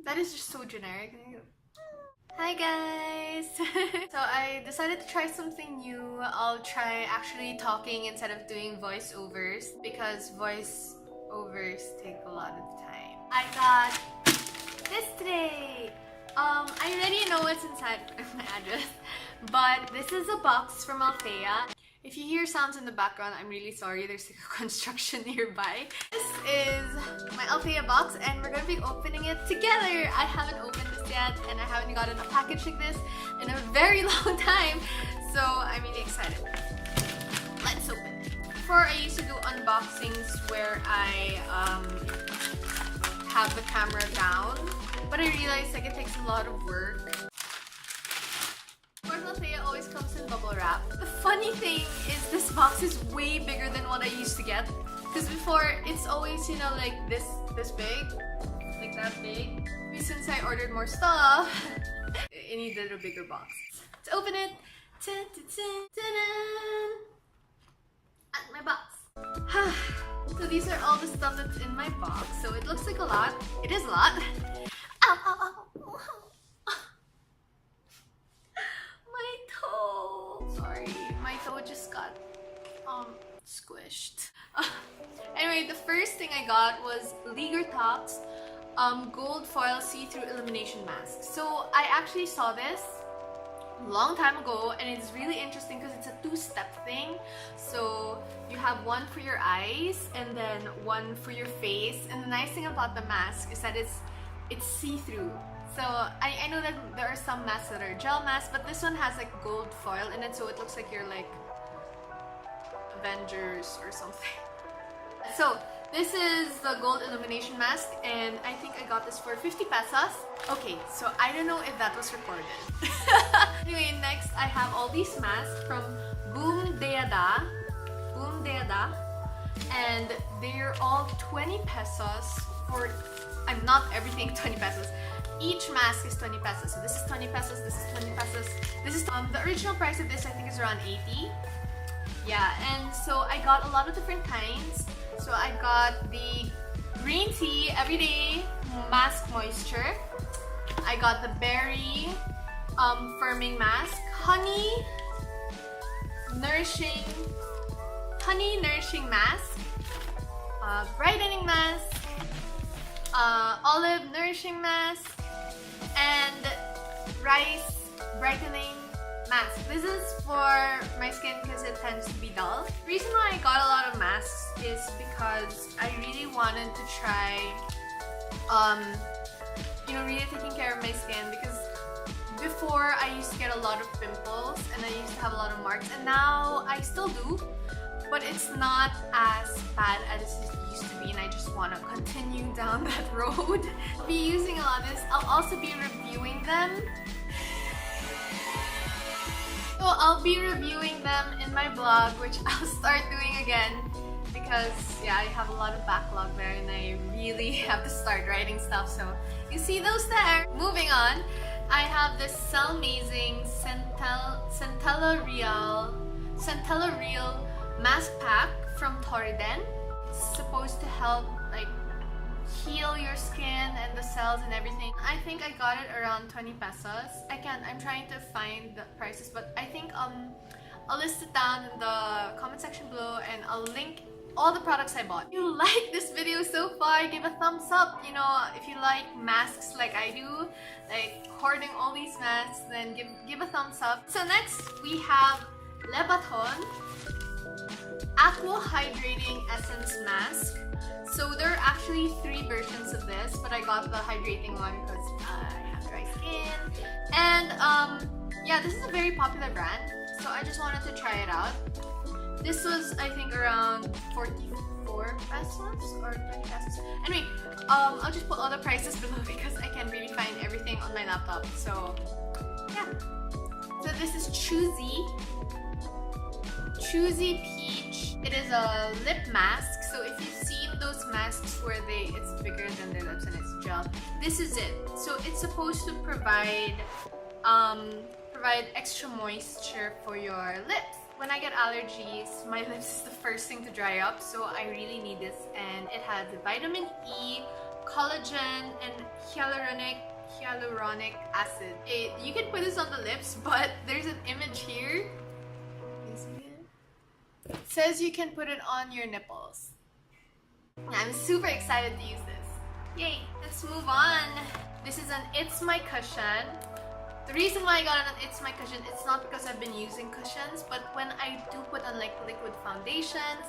That is just so generic. Hi guys! So I decided to try something new. I'll try actually talking instead of doing voiceovers because voiceovers take a lot of time. I got this today! I already know what's inside my address, but this is a box from Althea. If you hear sounds in the background, I'm really sorry. There's like a construction nearby. This is my Althea box and we're going to be opening it together. I haven't opened this yet and I haven't gotten a package like this in a very long time. So I'm really excited. Let's open it. Before I used to do unboxings where I have the camera down, but I realized like it takes a lot of work. Althea always comes in bubble wrap. The funny thing is this box is way bigger than what I used to get. Because before, it's always, you know, like this big. Like that big. Maybe since I ordered more stuff, it needed a bigger box. Let's open it. Dun, dun, dun, dun, dun. At my box. So these are all the stuff that's in my box. So it looks like a lot. It is a lot. Ow, ow, ow. Sorry, my toe just got squished. Anyway, the first thing I got was Leaguertox gold foil see-through illumination mask. So I actually saw this a long time ago and it's really interesting because it's a two-step thing. So you have one for your eyes and then one for your face. And the nice thing about the mask is that it's see-through. So I know that there are some masks that are gel masks, but this one has like gold foil in it, so it looks like you're like Avengers or something. So this is the gold illumination mask and I think I got this for 50 pesos. Okay, so I don't know if that was recorded. Anyway, next I have all these masks from Boomdeahdah, and they're all 20 pesos for, I'm not everything 20 pesos. Each mask is 20 pesos. So this is 20 pesos, this is 20 pesos. This is the original price of this I think is around 80. Yeah, and so I got a lot of different kinds. So I got the green tea everyday mask moisture. I got the berry firming mask, honey nourishing mask, brightening mask, olive nourishing mask, and rice brightening mask. This is for my skin because it tends to be dull. The reason why I got a lot of masks is because I really wanted to try you know, really taking care of my skin, because before I used to get a lot of pimples and I used to have a lot of marks, and now I still do, but it's not as bad as it used to be, and I just want to continue down that road. I'll be using a lot of this. I'll also be reviewing them. So I'll be reviewing them in my blog, which I'll start doing again because yeah, I have a lot of backlog there and I really have to start writing stuff, so you see those there. Moving on, I have this Cellmazing Centella Real mask pack from Toriden. It's supposed to help like heal your skin and the cells and everything. I think I got it around 20 pesos. I'm trying to find the prices, but I think I'll list it down in the comment section below and I'll link all the products I bought. If you like this video so far, give a thumbs up. You know, if you like masks like I do, like hoarding all these masks, then give a thumbs up. So next we have Lebaton Aqua Hydrating Essence Mask. So there are actually 3 versions of this, but I got the hydrating one because I have dry skin. And yeah, this is a very popular brand, so I just wanted to try it out. This was, I think, around 44 pesos or 20 pesos. Anyway, I'll just put all the prices below because I can't really find everything on my laptop. So yeah. So this is Choosy Peach. It is a lip mask. So if you've seen those masks where it's bigger than their lips and it's gel, this is it. So it's supposed to provide extra moisture for your lips. When I get allergies, my lips is the first thing to dry up, so I really need this. And it has vitamin E, collagen and hyaluronic acid. You can put this on the lips, but there's an image here. Can you see it? It says you can put it on your nipples. I'm super excited to use this. Yay! Let's move on. This is an It's My Cushion. The reason why I got it on It's My Cushion, it's not because I've been using cushions, but when I do put on like liquid foundations,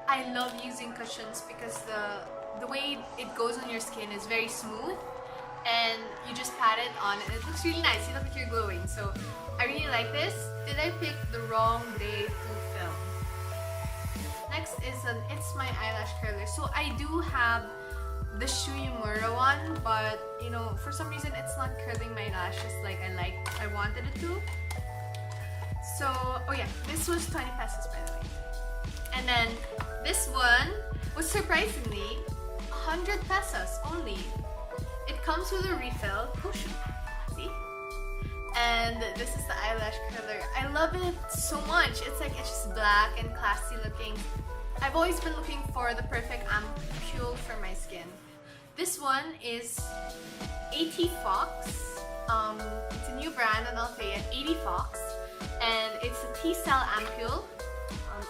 I love using cushions because the way it goes on your skin is very smooth, and you just pat it on and it looks really nice. You look like you're glowing. So I really like this. Did I pick the wrong day to film? Next is an It's My Eyelash Curler. So I do have the Shuyumura one, but you know, for some reason it's not curling my lashes like I wanted it to. So, oh yeah, this was 20 pesos by the way. And then this one was surprisingly 100 pesos only. It comes with a refill. Oh shoot, see? And this is the eyelash curler. I love it so much. It's just black and classy looking. I've always been looking for the perfect ampoule for my skin. This one is 80 Fox. It's a new brand on Althea, 80 Fox, and it's a Teacell ampoule.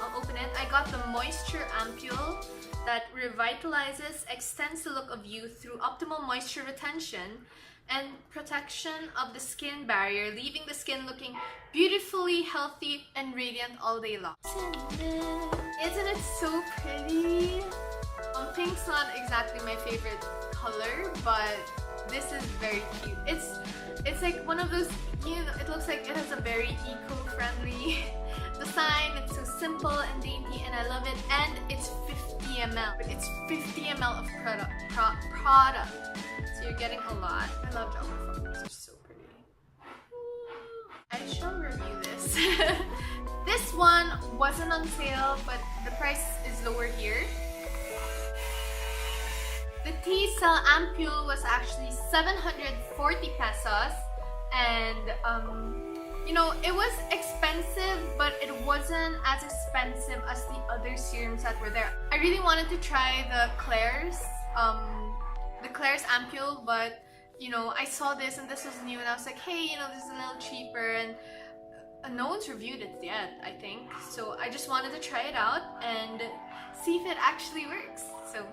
I'll open it. I got the Moisture Ampoule that revitalizes, extends the look of youth through optimal moisture retention and protection of the skin barrier, leaving the skin looking beautifully healthy and radiant all day long. Isn't it so pretty? Pink's not exactly my favorite color, but this is very cute. It's like one of those, you know, it looks like it has a very eco-friendly design. It's so simple and dainty, and I love it. And it's 50 ml. It's 50 ml of product. So you're getting a lot. I love chocolate flowers. They're so pretty. I shall review this. This one wasn't on sale, but the price is lower here. The Teacell ampoule was actually 740 pesos, and you know, it was expensive, but it wasn't as expensive as the other serums that were there. I really wanted to try the Klairs ampoule, but you know, I saw this and this was new, and I was like, hey, you know, this is a little cheaper, and no one's reviewed it yet, I think. So I just wanted to try it out and see if it actually works. So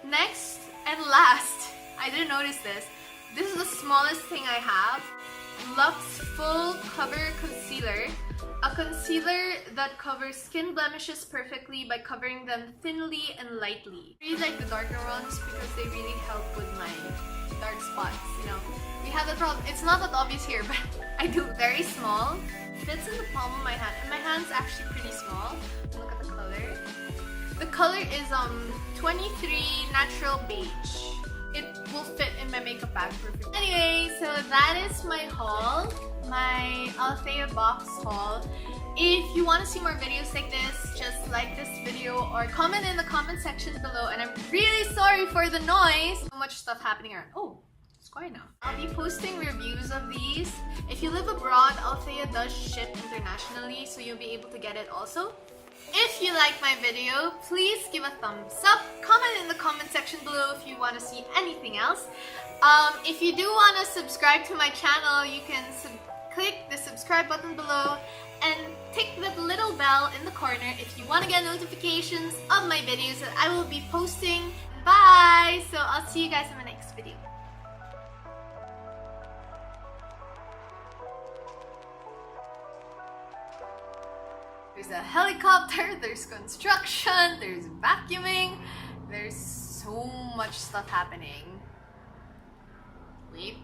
next and last, I didn't notice this. This is the smallest thing I have. Luxe Full Cover Concealer. A concealer that covers skin blemishes perfectly by covering them thinly and lightly. I really like the darker ones because they really help with my dark spots, you know. We have the problem. It's not that obvious here, but I do. Very small. Fits in the palm of my hand. And my hand's actually pretty small. Look at the color. The color is 23 Natural Beige. It will fit in my makeup bag perfectly. Anyway, so that is my haul. My Althea Box haul. If you want to see more videos like this, just like this video or comment in the comment section below. And I'm really sorry for the noise. So much stuff happening around. Oh, it's quiet now. I'll be posting reviews of these. If you live abroad, Althea does ship internationally, so you'll be able to get it also. If you like my video, please give a thumbs up. Comment in the comment section below if you want to see anything else. If you do want to subscribe to my channel, you can click the subscribe button below and tick that little bell in the corner if you want to get notifications of my videos that I will be posting. Bye! So I'll see you guys in my next video. There's a helicopter, there's construction, there's vacuuming, there's so much stuff happening. Wait.